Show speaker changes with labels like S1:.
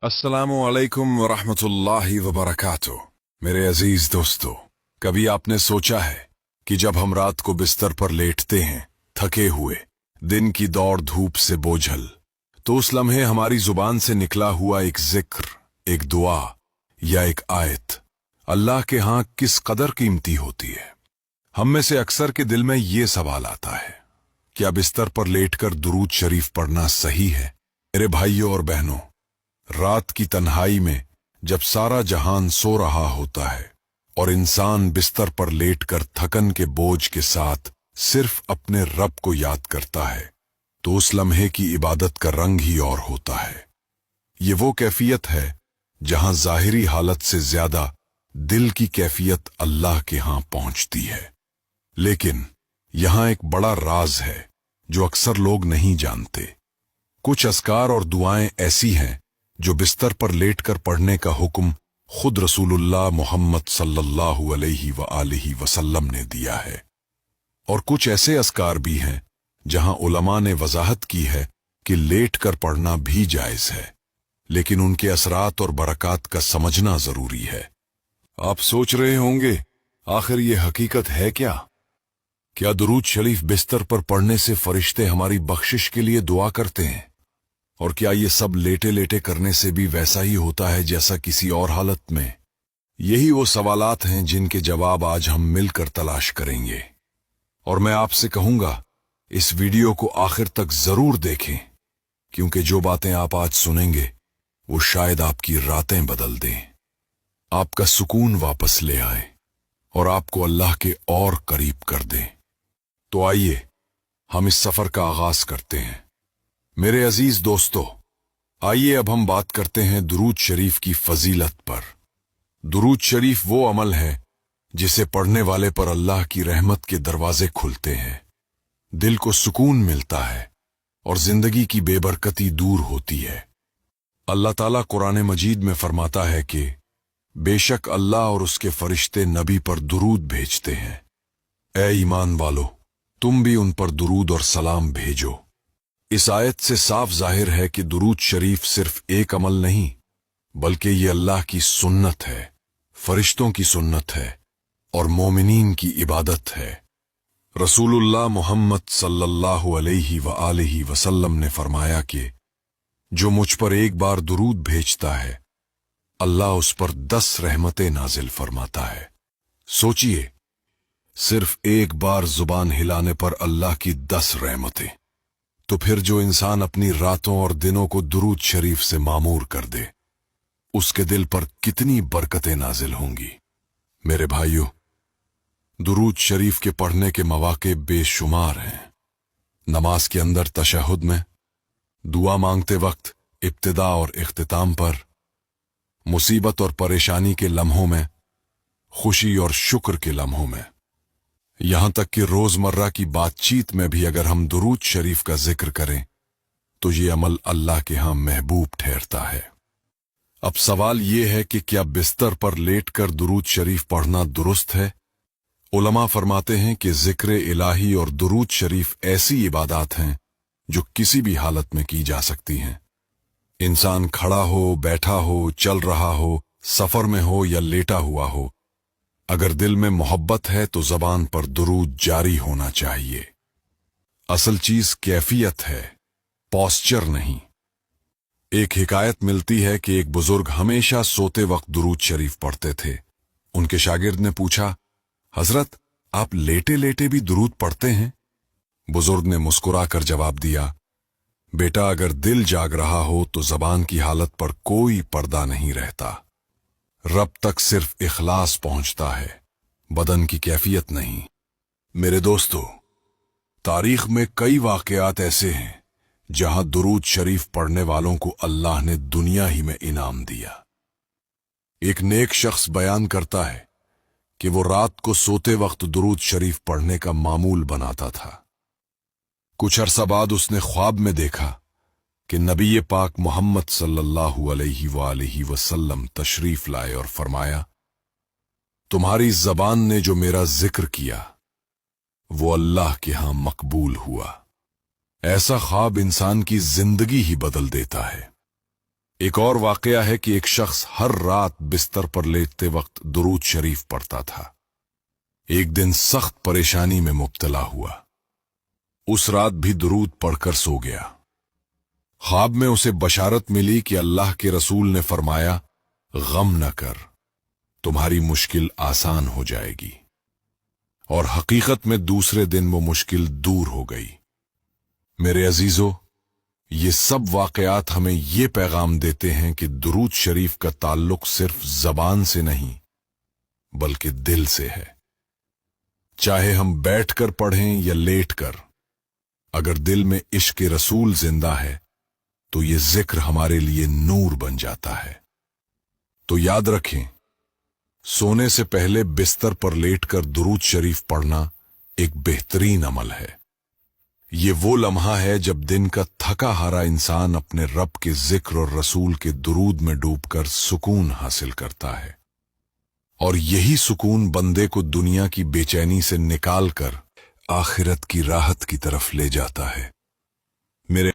S1: अस्सलामुअलैकुम वरहमतुल्लाहि वबरकातुह। मेरे अजीज दोस्तों, कभी आपने सोचा है कि जब हम रात को बिस्तर पर लेटते हैं थके हुए, दिन की दौड़ धूप से बोझल, तो उस लम्हे हमारी जुबान से निकला हुआ एक जिक्र, एक दुआ या एक आयत अल्लाह के यहाँ किस कदर कीमती होती है। हम में से अक्सर के दिल में ये सवाल आता है, क्या बिस्तर पर लेटकर दुरूद शरीफ पढ़ना सही है? मेरे भाइयों और बहनों, रात की तन्हाई में जब सारा जहान सो रहा होता है और इंसान बिस्तर पर लेटकर थकन के बोझ के साथ सिर्फ अपने रब को याद करता है, तो उस लम्हे की इबादत का रंग ही और होता है। ये वो कैफियत है जहां जाहिरी हालत से ज्यादा दिल की कैफियत अल्लाह के हां पहुंचती है। लेकिन यहां एक बड़ा राज है जो अक्सर लोग नहीं जानते। कुछ अस्कार और दुआएं ऐसी हैं जो बिस्तर पर लेटकर पढ़ने का हुक्म खुद रसूलुल्लाह मोहम्मद सल्लल्लाहु अलैहि वसल्लम ने दिया है, और कुछ ऐसे अस्कार भी हैं जहां उलमा ने वजाहत की है कि लेटकर पढ़ना भी जायज है, लेकिन उनके असरात और बरकत का समझना जरूरी है। आप सोच रहे होंगे, आखिर ये हकीकत है क्या? क्या दुरूद शरीफ बिस्तर पर पढ़ने से फरिश्ते हमारी बख्शिश के लिए दुआ करते हैं? और क्या ये सब लेटे लेटे करने से भी वैसा ही होता है जैसा किसी और हालत में? यही वो सवालात हैं जिनके जवाब आज हम मिलकर तलाश करेंगे। और मैं आपसे कहूंगा, इस वीडियो को आखिर तक जरूर देखें, क्योंकि जो बातें आप आज सुनेंगे वो शायद आपकी रातें बदल दें, आपका सुकून वापस ले आए और आपको अल्लाह के और करीब कर दें। तो आइए हम इस सफर का आगाज करते हैं। मेरे अजीज दोस्तों, आइए अब हम बात करते हैं दुरूद शरीफ की फजीलत पर। दुरूद शरीफ वो अमल है जिसे पढ़ने वाले पर अल्लाह की रहमत के दरवाजे खुलते हैं, दिल को सुकून मिलता है और जिंदगी की बेबरकती दूर होती है। अल्लाह ताला कुरान मजीद में फरमाता है कि बेशक अल्लाह और उसके फरिश्ते नबी पर दुरूद भेजते हैं। ए ईमान वालो, तुम भी उन पर दुरूद और सलाम भेजो। इस आयत से साफ जाहिर है कि दुरूद शरीफ सिर्फ एक अमल नहीं, बल्कि ये अल्लाह की सुन्नत है, फरिश्तों की सुन्नत है और मोमिनीन की इबादत है। रसूलुल्लाह मोहम्मद सल्लल्लाहु अलैहि वसल्लम ने फरमाया कि जो मुझ पर एक बार दुरूद भेजता है, अल्लाह उस पर 10 रहमतें नाजिल फरमाता है। सोचिए, सिर्फ एक बार जुबान हिलाने पर अल्लाह की 10 रहमतें। तो फिर जो इंसान अपनी रातों और दिनों को दुरूद शरीफ से मामूर कर दे, उसके दिल पर कितनी बरकतें नाजिल होंगी। मेरे भाइयों, दुरूद शरीफ के पढ़ने के मौके बेशुमार हैं। नमाज के अंदर तशहुद में, दुआ मांगते वक्त इब्तिदा और इख्तिताम पर, मुसीबत और परेशानी के लम्हों में, खुशी और शुक्र के लम्हों में, यहां तक कि रोजमर्रा की बातचीत में भी अगर हम दुरूद शरीफ का जिक्र करें तो ये अमल अल्लाह के यहां महबूब ठहरता है। अब सवाल ये है कि क्या बिस्तर पर लेटकर दुरूद शरीफ पढ़ना दुरुस्त है? उलमा फरमाते हैं कि जिक्र इलाही और दुरूद शरीफ ऐसी इबादत हैं जो किसी भी हालत में की जा सकती हैं। इंसान खड़ा हो, बैठा हो, चल रहा हो, सफर में हो या लेटा हुआ हो, अगर दिल में मोहब्बत है तो जबान पर दुरूद जारी होना चाहिए। असल चीज कैफियत है, पॉस्चर नहीं। एक हिकायत मिलती है कि एक बुजुर्ग हमेशा सोते वक्त दुरूद शरीफ पढ़ते थे। उनके शागिर्द ने पूछा, हजरत, आप लेटे लेटे भी दुरूद पढ़ते हैं? बुजुर्ग ने मुस्कुराकर जवाब दिया, बेटा, अगर दिल जाग रहा हो तो जबान की हालत पर कोई पर्दा नहीं रहता। रब तक सिर्फ इखलास पहुंचता है, बदन की कैफियत नहीं। मेरे दोस्तों, तारीख में कई वाकयात ऐसे हैं जहां दुरूद शरीफ पढ़ने वालों को अल्लाह ने दुनिया ही में इनाम दिया। एक नेक शख्स बयान करता है कि वो रात को सोते वक्त दुरूद शरीफ पढ़ने का मामूल बनाता था। कुछ अरसा बाद उसने ख्वाब में देखा कि नबी पाक मोहम्मद सल्लल्लाहु अलैहि वसल्लम तशरीफ लाए और फरमाया, तुम्हारी जबान ने जो मेरा जिक्र किया वो अल्लाह के यहां मकबूल हुआ। ऐसा ख्वाब इंसान की जिंदगी ही बदल देता है। ایک اور واقعہ ہے کہ ایک شخص ہر رات بستر پر لیٹتے وقت درود شریف پڑھتا تھا۔ ایک دن سخت پریشانی میں مبتلا ہوا۔ اس رات بھی درود پڑھ کر سو گیا۔ خواب میں اسے بشارت ملی کہ اللہ کے رسول نے فرمایا، غم نہ کر، تمہاری مشکل آسان ہو جائے گی۔ اور حقیقت میں دوسرے دن وہ مشکل دور ہو گئی۔ میرے عزیزو، یہ سب واقعات ہمیں یہ پیغام دیتے ہیں کہ درود شریف کا تعلق صرف زبان سے نہیں بلکہ دل سے ہے۔ چاہے ہم بیٹھ کر پڑھیں یا لیٹ کر، اگر دل میں عشق رسول زندہ ہے تو یہ ذکر ہمارے لیے نور بن جاتا ہے۔ تو یاد رکھیں، سونے سے پہلے بستر پر لیٹ کر درود شریف پڑھنا ایک بہترین عمل ہے۔ یہ وہ لمحہ ہے جب دن کا تھکا ہارا انسان اپنے رب کے ذکر اور رسول کے درود میں ڈوب کر سکون حاصل کرتا ہے، اور یہی سکون بندے کو دنیا کی بے چینی سے نکال کر آخرت کی راحت کی طرف لے جاتا ہے۔ میرے